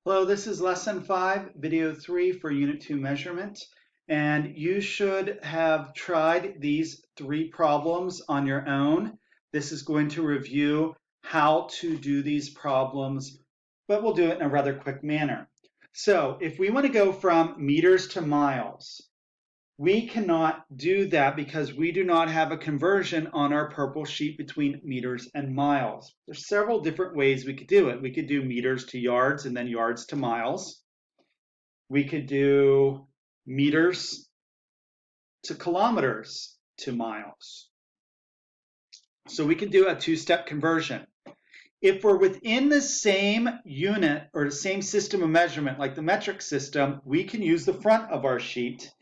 Hello, this is lesson 5, video 3 for unit 2 measurement. And you should have tried these 3 problems on your own. This is going to review how to do these problems, but we'll do it in a rather quick manner. So if we want to go from meters to miles, we cannot do that because we do not have a conversion on our purple sheet between meters and miles. There's several different ways we could do it. We could do meters to yards and then yards to miles. We could do meters to kilometers to miles. So we could do a two-step conversion. If we're within the same unit or the same system of measurement, like the metric system, we can use the front of our sheet.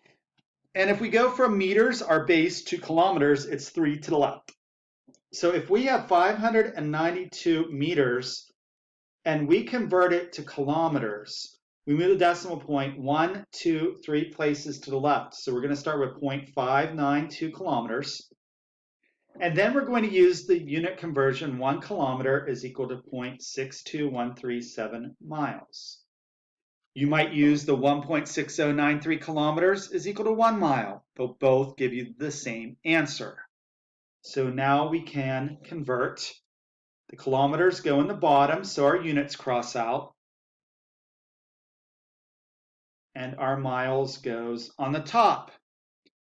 And if we go from meters, our base, to kilometers, it's 3 to the left. So if we have 592 meters and we convert it to kilometers, we move the decimal point 1, 2, 3 places to the left. So we're going to start with 0.592 kilometers. And then we're going to use the unit conversion. 1 kilometer is equal to 0.62137 miles. You might use the 1.6093 kilometers is equal to 1 mile. They'll both give you the same answer. So now we can convert. The kilometers go in the bottom, so our units cross out. And our miles goes on the top.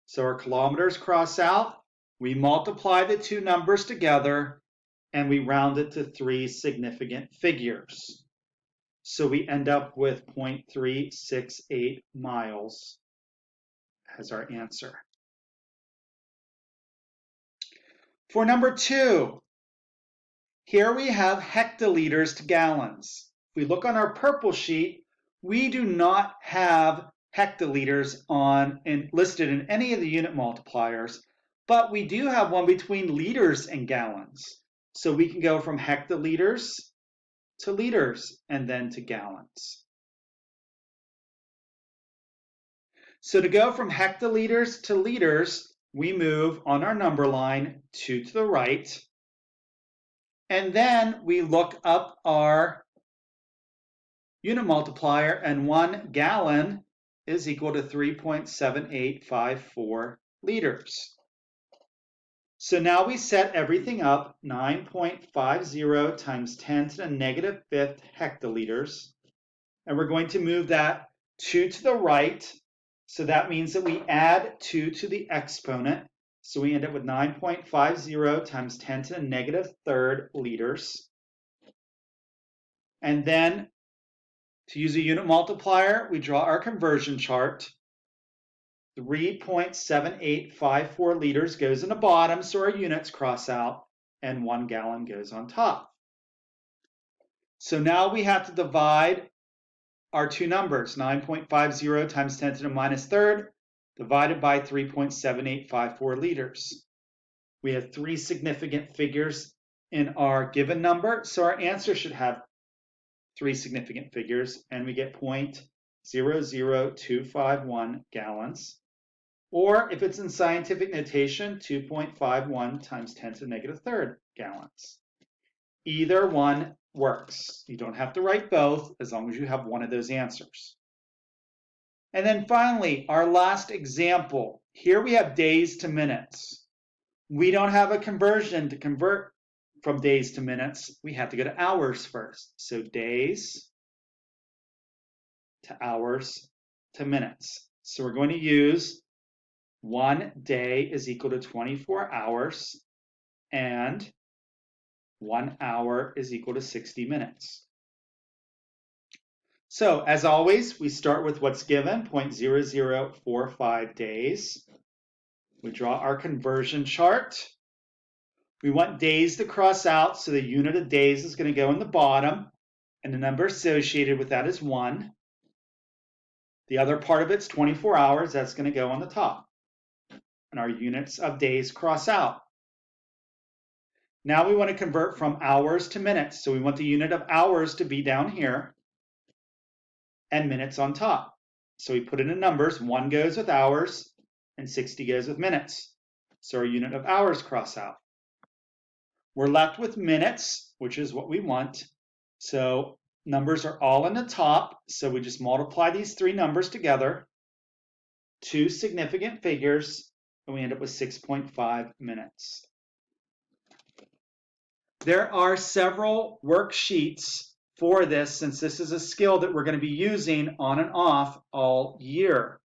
So our kilometers cross out. We multiply the two numbers together, and we round it to 3 significant figures. So we end up with 0.368 miles as our answer. For number 2, here we have hectoliters to gallons. If we look on our purple sheet, we do not have hectoliters listed in any of the unit multipliers, but we do have one between liters and gallons. So we can go from hectoliters to liters and then to gallons. So to go from hectoliters to liters, we move on our number line 2 to the right, and then we look up our unit multiplier, and 1 gallon is equal to 3.7854 liters. So now we set everything up. 9.50 times 10 to the negative 5th hectoliters. And we're going to move that 2 to the right. So that means that we add 2 to the exponent. So we end up with 9.50 times 10 to the negative 3rd liters. And then to use a unit multiplier, we draw our conversion chart. 3.7854 liters goes in the bottom, so our units cross out, and 1 gallon goes on top. So now we have to divide our two numbers, 9.50 times 10 to the minus 3rd, divided by 3.7854 liters. We have 3 significant figures in our given number, so our answer should have 3 significant figures, and we get 0.00251 gallons. Or if it's in scientific notation, 2.51 times 10 to the negative 3rd gallons. Either one works. You don't have to write both as long as you have one of those answers. And then finally, our last example. Here we have days to minutes. We don't have a conversion to convert from days to minutes. We have to go to hours first. So days to hours to minutes. So we're going to use 1 day is equal to 24 hours, and 1 hour is equal to 60 minutes. So as always, we start with what's given, 0.0045 days. We draw our conversion chart. We want days to cross out, so the unit of days is going to go in the bottom, and the number associated with that is 1. The other part of it's 24 hours, that's going to go on the top. And our units of days cross out. Now we want to convert from hours to minutes. So we want the unit of hours to be down here and minutes on top. So we put in the numbers. 1 goes with hours and 60 goes with minutes. So our unit of hours cross out. We're left with minutes, which is what we want. So Numbers are all in the top, so we just multiply these three numbers together, two significant figures, and we end up with 6.5 minutes. There are several worksheets for this since this is a skill that we're going to be using on and off all year.